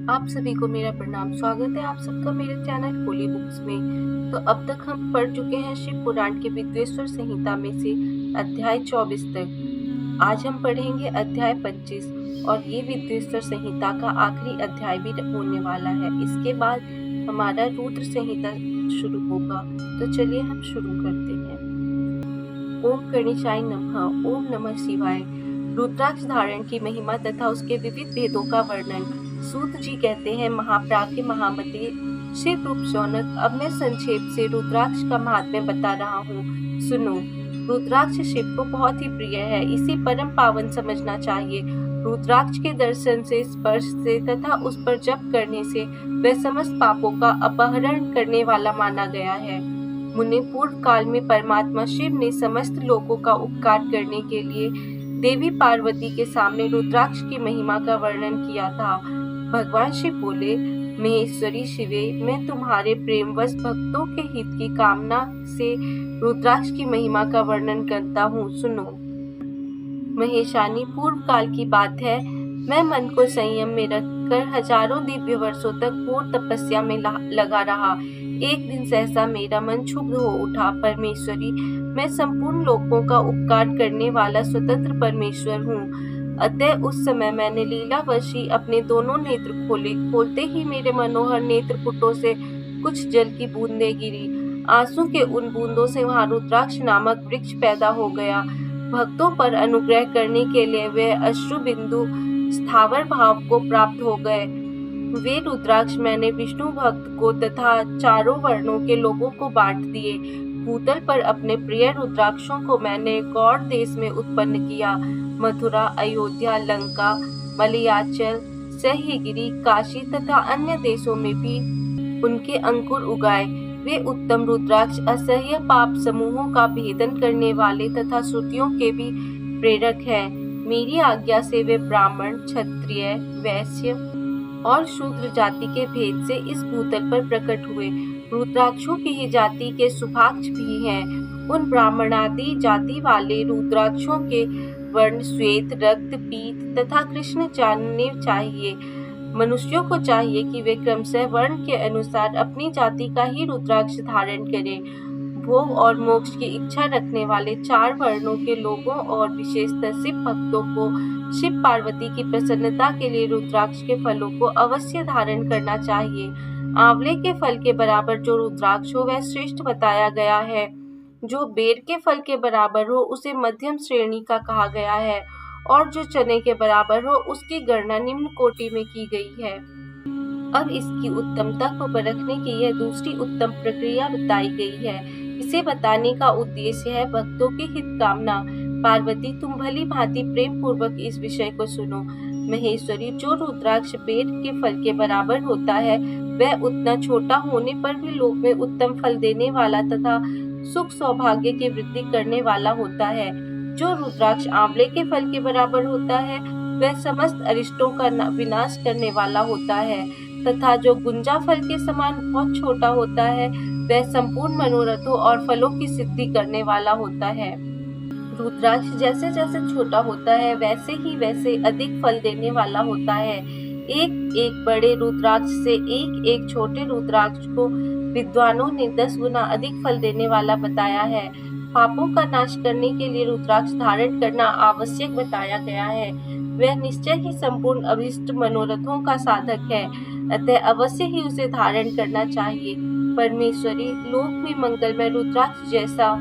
आप सभी को मेरा प्रणाम। स्वागत है आप सबका मेरे चैनल होली बुक्स में। तो अब तक हम पढ़ चुके हैं शिव पुराण के विद्वेश्वर संहिता में से अध्याय 24 तक। आज हम पढ़ेंगे अध्याय 25 और ये विद्वेश्वर संहिता का आखिरी अध्याय भी होने वाला है। इसके बाद हमारा रुद्र संहिता शुरू होगा। तो चलिए हम शुरू करते हैं। ओम गणेशाय नमः। ओम नमः शिवाय। रुद्राक्ष धारण की महिमा तथा उसके विविध भेदों का वर्णन। सूत जी कहते हैं, महाप्राज्ञ महामते शिव रूप शौनक, अब मैं संक्षेप से रुद्राक्ष का महात्म्य बता रहा हूँ, सुनो। रुद्राक्ष शिव को बहुत ही प्रिय है, इसे परम पावन समझना चाहिए। रुद्राक्ष के दर्शन से, स्पर्श से तथा उस पर जप करने से वह समस्त पापों का अपहरण करने वाला माना गया है। मुनि, पूर्व काल में परमात्मा शिव ने समस्त लोगों का उपकार करने के लिए देवी पार्वती के सामने रुद्राक्ष की महिमा का वर्णन किया था। भगवान शिव बोले, महेश्वरी शिवे, मैं तुम्हारे प्रेमवश भक्तों के हित की कामना से रुद्राक्ष की महिमा का वर्णन करता हूँ, सुनो। महेशानी, पूर्व काल की बात है, मैं मन को संयम में रखकर हजारों दिव्य वर्षों तक घोर तपस्या में लगा रहा। एक दिन सहसा मेरा मन क्षुब्ध हो उठा। परमेश्वरी, मैं संपूर्ण लोगों का उपकार करने वाला स्वतंत्र परमेश्वर हूँ। अतः उस समय मैंने लीलावशी अपने दोनों नेत्र खोले। खोलते ही मेरे मनोहर नेत्रपुटों से कुछ जल की बूंदें गिरी। आंसू के उन बूंदों से वहां रुद्राक्ष नामक वृक्ष पैदा हो गया। भक्तों पर अनुग्रह करने के लिए वे अश्रु बिंदु स्थावर भाव को प्राप्त हो गए। वे रुद्राक्ष मैंने विष्णु भक्त को तथा चारों वर्णों के लोगों को बांट दिए। भूतल पर अपने प्रिय रुद्राक्षों को मैंने गौड़ देश में उत्पन्न किया। मथुरा, अयोध्या, लंका, मलयाचल, सह्यगिरी, काशी तथा अन्य देशों में भी उनके अंकुर उगाए। वे उत्तम रुद्राक्ष असह्य पाप समूहों का भेदन करने वाले तथा श्रुतियों के भी प्रेरक हैं। मेरी आज्ञा से वे ब्राह्मण, क्षत्रिय, वैश्य और शूद्र जाति के भेद से इस भूतल पर प्रकट हुए। रुद्राक्षों की ही जाति के सुभाक्ष भी हैं। उन ब्राह्मणादि जाति वाले रुद्राक्षों के वर्ण श्वेत, रक्त, पीत तथा कृष्ण जानने चाहिए। मनुष्यों को चाहिए कि वे क्रमशः वर्ण के अनुसार अपनी जाति का ही रुद्राक्ष धारण करें। भोग और मोक्ष की इच्छा रखने वाले चार वर्णों के लोगों और विशेषतः शिव भक्तों को शिव पार्वती की प्रसन्नता के लिए रुद्राक्ष के फलों को अवश्य धारण करना चाहिए। आंवले के फल के बराबर जो रुद्राक्ष हो वह श्रेष्ठ बताया गया है। जो बेर के फल के बराबर हो उसे मध्यम श्रेणी का कहा गया है, और जो चने के बराबर हो उसकी गणना निम्न कोटि में की गई है। अब इसकी उत्तमता को परखने की यह दूसरी उत्तम प्रक्रिया बताई गई है। इसे बताने का उद्देश्य है भक्तों की हित कामना। पार्वती, तुम भली भांति प्रेम पूर्वक इस विषय को सुनो। महेश्वरी, जो रुद्राक्ष बेर के फल के बराबर होता है वह उतना छोटा होने पर भी लोक में उत्तम फल देने वाला तथा सुख सौभाग्य की वृद्धि करने वाला होता है। जो रुद्राक्ष आंवले के फल के बराबर होता है वह समस्त अरिष्टों का विनाश करने वाला होता है, तथा जो गुंजा फल के समान बहुत छोटा होता है वह संपूर्ण मनोरथों और फलों की सिद्धि करने वाला होता है। रुद्राक्ष जैसे जैसे छोटा होता है वैसे ही वैसे अधिक फल देने वाला होता है। एक एक बड़े रुद्राक्ष से एक एक छोटे रुद्राक्ष को विद्वानों ने 10 गुना अधिक फल देने वाला बताया है। पापों का नाश करने के लिए रुद्राक्ष धारण करना आवश्यक बताया गया है। वह निश्चय ही संपूर्ण अभिष्ट मनोरथों का साधक है, अतः अवश्य ही उसे धारण करना चाहिए। परमेश्वरी, लोक में मंगलमय रुद्राक्ष जैसा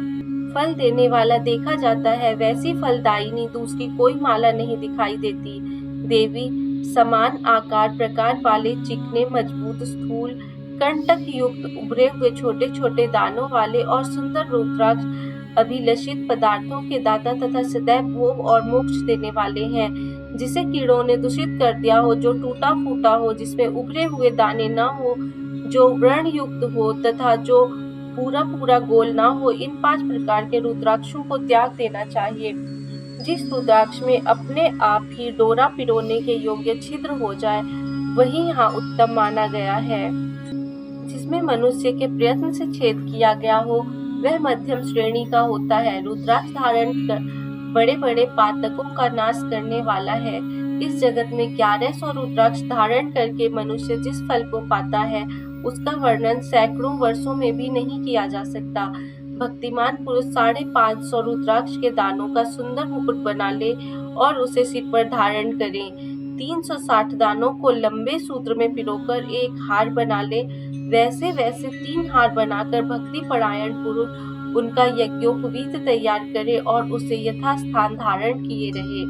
फल देने वाला देखा जाता है वैसी फलदायिनी दूसरी कोई माला नहीं दिखाई देती। देवी, समान आकार प्रकार वाले चिकने, मजबूत, स्थूल, कंटक युक्त, उभरे हुए छोटे छोटे दानों वाले और सुंदर रुद्राक्ष अभिलषित पदार्थों के दाता तथा सदैव भोग और मोक्ष देने वाले हैं। जिसे कीड़ों ने दूषित कर दिया हो, जो टूटा फूटा हो, जिसमें उभरे हुए दाने न हो, जो व्रण युक्त हो तथा जो पूरा पूरा गोल ना हो, इन 5 प्रकार के रुद्राक्षों को त्याग देना चाहिए। जिस रुद्राक्ष में अपने आप ही डोरा पिरोने के योग्य छिद्र हो जाए वही यहाँ उत्तम माना गया है। जिसमें मनुष्य के प्रयत्न से छेद किया गया हो वह मध्यम श्रेणी का होता है। रुद्राक्ष धारण कर बड़े बड़े पातकों का नाश करने वाला है। इस जगत में 1100 रुद्राक्ष धारण करके मनुष्य जिस फल को पाता है उसका वर्णन सैकड़ों वर्षों में भी नहीं किया जा सकता। भक्तिमान पुरुष 550 रुद्राक्ष के दानों का सुंदर मुकुट बना ले और उसे सिर पर धारण करे। 360 दानों को लंबे सूत्र में पिरोकर एक हार बना ले। वैसे वैसे 3 हार बनाकर भक्ति परायण पुरुष उनका यज्ञोपवीत तैयार करे और उसे यथास्थान धारण किए रहे।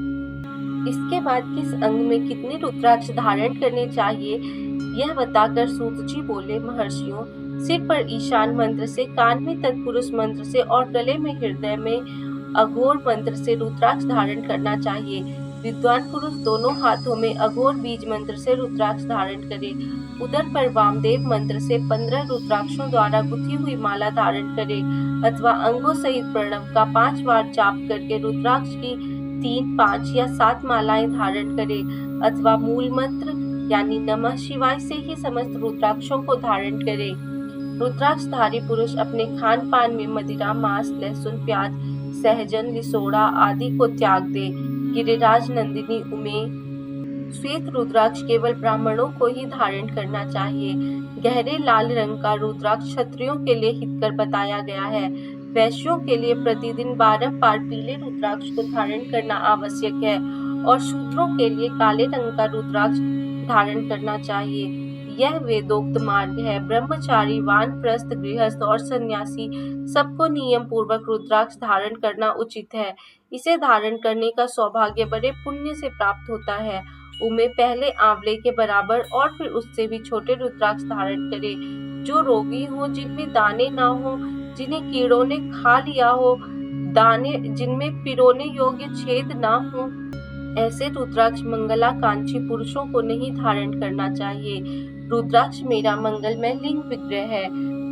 इसके बाद किस अंग में कितने रुद्राक्ष धारण करने चाहिए यह बताकर सूत जी बोले, महर्षियों, सिर पर ईशान मंत्र से, कान में तत्पुरुष मंत्र से और गले में हृदय में अघोर मंत्र से रुद्राक्ष धारण करना चाहिए। विद्वान पुरुष दोनों हाथों में अघोर बीज मंत्र से रुद्राक्ष धारण करे। उदर पर वामदेव मंत्र से 15 रुद्राक्षों द्वारा गुथी हुई माला धारण करे अथवा अंगों सहित प्रणव का 5 बार जाप करके रुद्राक्ष की 3, 5 या 7 मालाएं धारण करे अथवा मूल मंत्र यानी नमः शिवाय से ही समस्त रुद्राक्षों को धारण करे। रुद्राक्षधारी पुरुष अपने खान पान में मदिरा, मांस, लहसुन, प्याज, सहजन, लिसोड़ा आदि को त्याग दे। गिरिराज नंदिनी उमे श्वेत रुद्राक्ष केवल ब्राह्मणों को ही धारण करना चाहिए। गहरे लाल रंग का रुद्राक्ष क्षत्रियों के लिए हितकर बताया गया है। वैश्यों के लिए प्रतिदिन 12 बार पीले रुद्राक्ष को धारण करना आवश्यक है और शूद्रों के लिए काले रंग का रुद्राक्ष धारण करना चाहिए। यह वेदोक्त मार्ग है। ब्रह्मचारी, वानप्रस्थ, गृहस्थ और सन्यासी सबको नियम पूर्वक रुद्राक्ष धारण करना उचित है। इसे धारण करने का सौभाग्य बड़े पुण्य से प्राप्त होता है। उमे पहले आंवले के बराबर और फिर उससे भी छोटे रुद्राक्ष धारण करे। जो रोगी हो, जिनमें दाने ना हो, जिन्हें कीड़ों ने खा लिया हो, दाने जिनमें पिरोने योग्य छेद ना हो, ऐसे रुद्राक्ष मंगलाकांक्षी पुरुषों को नहीं धारण करना चाहिए। रुद्राक्ष मेरा मंगलमय लिंग विग्रह है।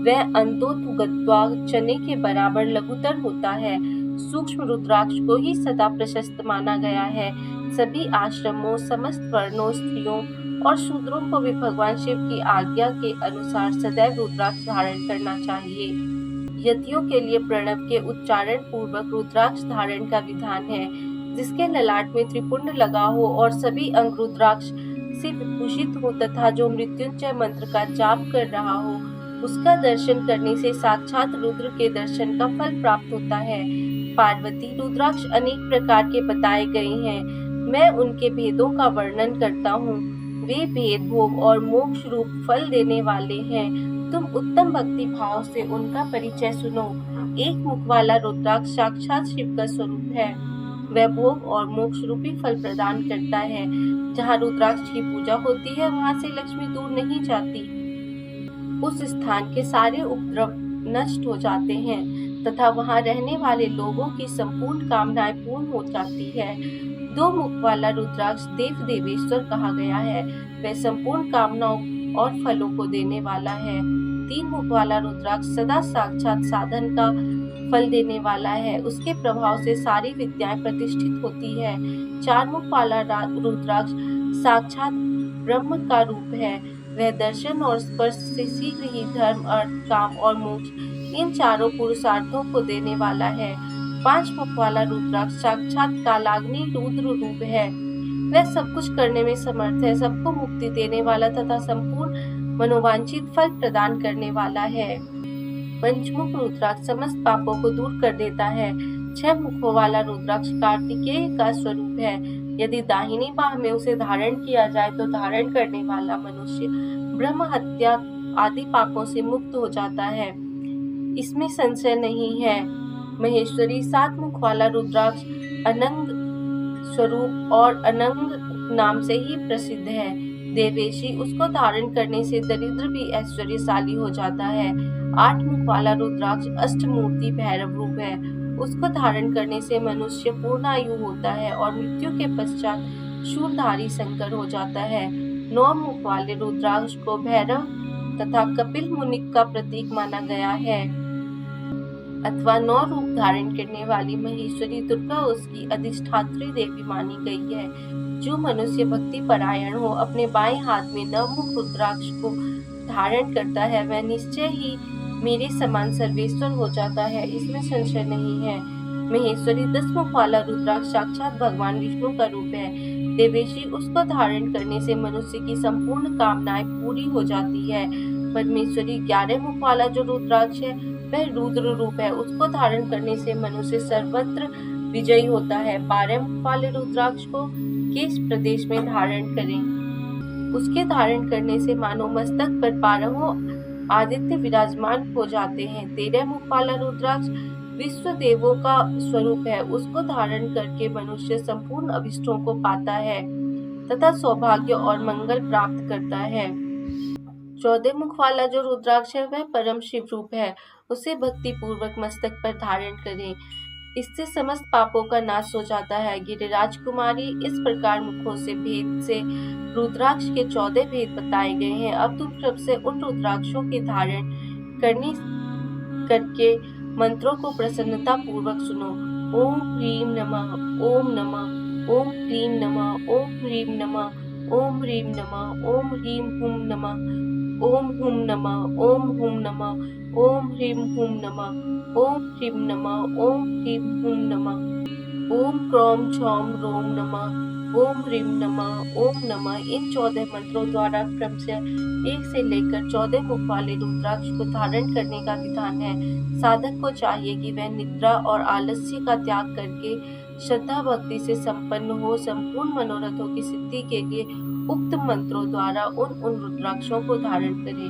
वह अंतोतुगत्वा चने के बराबर लघुतर होता है। सूक्ष्म रुद्राक्ष को ही सदा प्रशस्त माना गया है। सभी आश्रमों, समस्त वर्णों, स्त्रियों और शूद्रों को भी भगवान शिव की आज्ञा के अनुसार सदैव रुद्राक्ष धारण करना चाहिए। यतियों के लिए प्रणव के उच्चारण पूर्वक रुद्राक्ष धारण का विधान है। जिसके ललाट में त्रिपुंड लगा हो और सभी अंग रुद्राक्ष से विभूषित हो तथा जो मृत्युंजय मंत्र का जाप कर रहा हो, उसका दर्शन करने से साक्षात रुद्र के दर्शन का फल प्राप्त होता है। पार्वती, रुद्राक्ष अनेक प्रकार के बताए गए हैं। मैं उनके भेदों का वर्णन करता हूँ। वे भेद भोग और मोक्ष रूप फल देने वाले हैं। तुम उत्तम भक्ति भाव से उनका परिचय सुनो। एक मुख वाला रुद्राक्ष साक्षात शिव का स्वरूप है। वह भोग और मोक्ष रूपी फल प्रदान करता है। जहाँ रुद्राक्ष की पूजा होती है वहाँ से लक्ष्मी दूर नहीं जाती। उस स्थान के सारे उपद्रव नष्ट हो जाते हैं तथा वहाँ रहने वाले लोगों की संपूर्ण कामनाएं पूर्ण हो जाती है। 2 मुख वाला रुद्राक्ष देव देवेश्वर कहा गया है। वह संपूर्ण कामनाओं और फलों को देने वाला है। 3 मुख वाला रुद्राक्ष सदा साक्षात साधन का फल देने वाला है। उसके प्रभाव से सारी विद्याएं प्रतिष्ठित होती है। 4 मुख वाला रुद्राक्ष साक्षात ब्रह्म का रूप है। वह दर्शन और स्पर्श से शीघ्र ही धर्म, अर्थ, काम और मोक्ष इन चारों पुरुषार्थों को देने वाला है। 5 मुख वाला रुद्राक्ष साक्षात कालाग्नि रुद्र रूप है। वह सब कुछ करने में समर्थ है, सबको मुक्ति देने वाला तथा संपूर्ण मनोवांछित फल प्रदान करने वाला है। पंचमुख रुद्राक्ष समस्त पापों को दूर कर देता है। 6 मुखों वाला रुद्राक्ष कार्तिकेय का स्वरूप है। यदि दाहिनी बाह में उसे धारण किया जाए तो धारण करने वाला मनुष्य ब्रह्म हत्या आदि पापों से मुक्त हो जाता है। इसमें संशय नहीं है। महेश्वरी 7 मुख वाला रुद्राक्ष अनंग स्वरूप और अनंग नाम से ही प्रसिद्ध है। देवेशी उसको धारण करने से दरिद्र भी ऐश्वर्यशाली हो जाता है। 8 मुख वाला रुद्राक्ष अष्टमूर्ति भैरव रूप है। उसको धारण करने से मनुष्य पूर्ण आयु होता है और मृत्यु के पश्चात शूलधारी शंकर हो जाता है। 9 मुख वाले रुद्राक्ष को भैरव तथा कपिल मुनि का प्रतीक माना गया है अथवा 9 रूप धारण करने वाली महेश्वरी दुर्गा उसकी अधिष्ठात्री देवी मानी गई है। जो मनुष्य भक्ति परायण हो अपने बाएं हाथ में 9 मुख रुद्राक्ष को धारण करता है वह निश्चय ही मेरे समान सर्वेश्वर हो जाता है। इसमें संशय नहीं है। महेश्वरी 10 मुख वाला रुद्राक्ष साक्षात भगवान विष्णु का रूप है। देवेशी उसको धारण करने से मनुष्य की संपूर्ण कामनाएं पूरी हो जाती है। परमेश्वरी 11 मुख वाला जो रुद्राक्ष है वह रुद्र रूप है, उसको धारण करने से मनुष्य सर्वत्र विजयी होता है। 12 मुख वाले रुद्राक्ष को किस प्रदेश में धारण करें? उसके धारण करने से मानो मस्तक पर 12 आदित्य विराजमान हो जाते हैं। 13 मुख वाला रुद्राक्ष विश्व देवों का स्वरूप है, उसको धारण करके मनुष्य संपूर्ण अभिष्टों को पाता है तथा सौभाग्य और मंगल प्राप्त करता है। 14 मुख वाला जो रुद्राक्ष है वह परम शिव रूप है, उसे भक्ति पूर्वक मस्तक पर धारण करें, इससे समस्त पापों का नाश हो जाता है। गिरिराज कुमारी, इस प्रकार मुखों से भेद से रुद्राक्ष के 14 भेद बताए गए हैं। अब तुम सब से उन रुद्राक्षों के धारण करके मंत्रों को प्रसन्नता पूर्वक सुनो। ओम ह्रीम नमः, ओम नमः, ओम ह्रीम नमः, ओम ह्रीम नमः, ओम ह्रीम नमः, ओम ह्रीम हुम नमः, ओम हुम नमः, ओम हुम नमः, ओम ह्रीम हुम नमः, ओम ह्रीम नमः, ओम ह्रीम हुम नमः, ओम क्रोम छौम रोम नमः, ओम ह्रीम नमः, ओम नमः। इन 14 मंत्रों द्वारा क्रम से 1 से लेकर 14 मुख वाले रुद्राक्ष को धारण करने का विधान है। साधक को चाहिए कि वह निद्रा और आलस्य का त्याग करके श्रद्धा भक्ति से संपन्न हो, संपूर्ण मनोरथों की सिद्धि के लिए उक्त मंत्रों द्वारा उन रुद्राक्षों को धारण करे।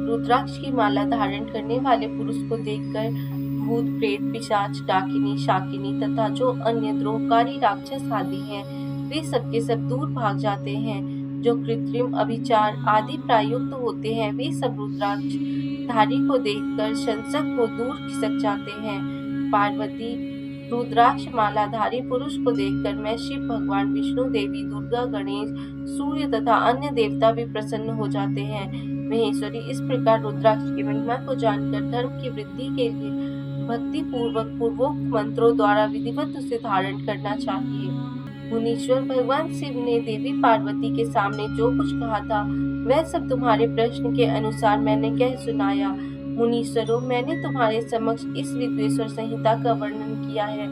रुद्राक्ष की माला धारण करने वाले पुरुष को देखकर भूत प्रेत पिशाच डाकिनी शाकिनी तथा जो अन्य द्रोहकारी राक्षस आदि हैं वे सबके सब दूर भाग जाते हैं। जो कृत्रिम अभिचार आदि प्रायुक्त होते हैं वे सब रुद्राक्ष धारी को देखकर संसक को दूर खिसक जाते हैं। पार्वती, रुद्राक्ष मालाधारी पुरुष को देखकर मैं शिव भगवान, विष्णु देवी, दुर्गा, गणेश, सूर्य तथा अन्य देवता भी प्रसन्न हो जाते हैं। महेश्वरी, इस प्रकार रुद्राक्ष की महिमा को जानकर धर्म की वृद्धि के लिए भक्ति पूर्वक पूर्वोक्त मंत्रों द्वारा विधिवत उसे धारण करना चाहिए। मुनीश्वर, भगवान शिव ने देवी पार्वती के सामने जो कुछ कहा था वह सब तुम्हारे प्रश्न के अनुसार मैंने कह सुनाया। मुनीश्वरों, मैंने तुम्हारे समक्ष इस विद्वेश्वर संहिता का वर्णन किया है।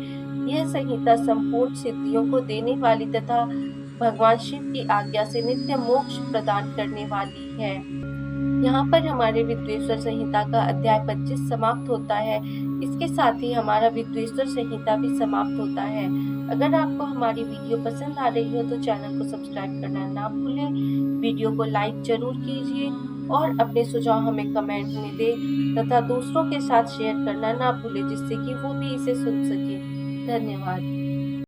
यह संहिता संपूर्ण सिद्धियों को देने वाली तथा भगवान शिव की आज्ञा से नित्य मोक्ष प्रदान करने वाली है। यहाँ पर हमारे विद्वेश्वर संहिता का अध्याय 25 समाप्त होता है। इसके साथ ही हमारा विद्वेश्वर संहिता भी समाप्त होता है। अगर आपको हमारी वीडियो पसंद आ रही हो तो चैनल को सब्सक्राइब करना ना भूलें, वीडियो को लाइक जरूर कीजिए और अपने सुझाव हमें कमेंट में दें तथा दूसरों के साथ शेयर करना ना भूलें जिससे कि वो भी इसे सुन सके। धन्यवाद।